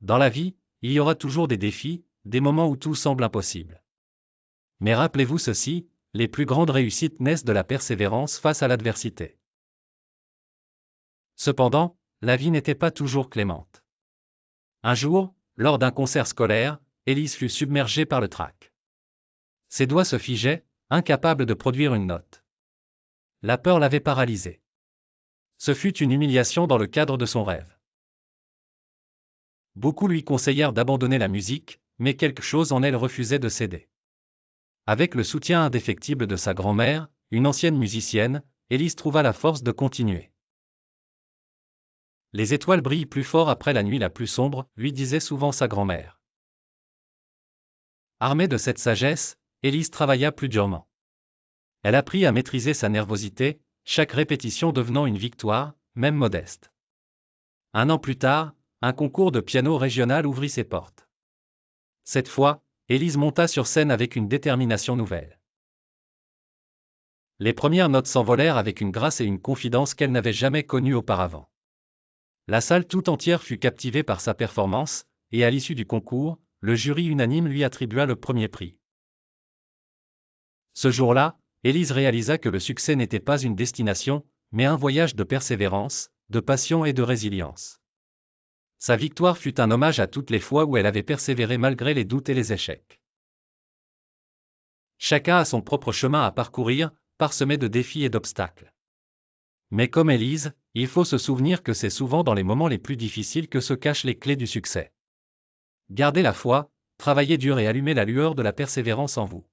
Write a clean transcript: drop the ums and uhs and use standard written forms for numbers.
Dans la vie, il y aura toujours des défis, des moments où tout semble impossible. Mais rappelez-vous ceci, les plus grandes réussites naissent de la persévérance face à l'adversité. Cependant, la vie n'était pas toujours clémente. Un jour, lors d'un concert scolaire, Élise fut submergée par le trac. Ses doigts se figeaient, incapables de produire une note. La peur l'avait paralysée. Ce fut une humiliation dans le cadre de son rêve. Beaucoup lui conseillèrent d'abandonner la musique, mais quelque chose en elle refusait de céder. Avec le soutien indéfectible de sa grand-mère, une ancienne musicienne, Élise trouva la force de continuer. Les étoiles brillent plus fort après la nuit la plus sombre, lui disait souvent sa grand-mère. Armée de cette sagesse, Élise travailla plus durement. Elle apprit à maîtriser sa nervosité, chaque répétition devenant une victoire, même modeste. Un an plus tard, un concours de piano régional ouvrit ses portes. Cette fois, Élise monta sur scène avec une détermination nouvelle. Les premières notes s'envolèrent avec une grâce et une confidence qu'elle n'avait jamais connues auparavant. La salle tout entière fut captivée par sa performance, et à l'issue du concours, le jury unanime lui attribua le premier prix. Ce jour-là, Élise réalisa que le succès n'était pas une destination, mais un voyage de persévérance, de passion et de résilience. Sa victoire fut un hommage à toutes les fois où elle avait persévéré malgré les doutes et les échecs. Chacun a son propre chemin à parcourir, parsemé de défis et d'obstacles. Mais comme Élise, il faut se souvenir que c'est souvent dans les moments les plus difficiles que se cachent les clés du succès. Gardez la foi, travaillez dur et allumez la lueur de la persévérance en vous.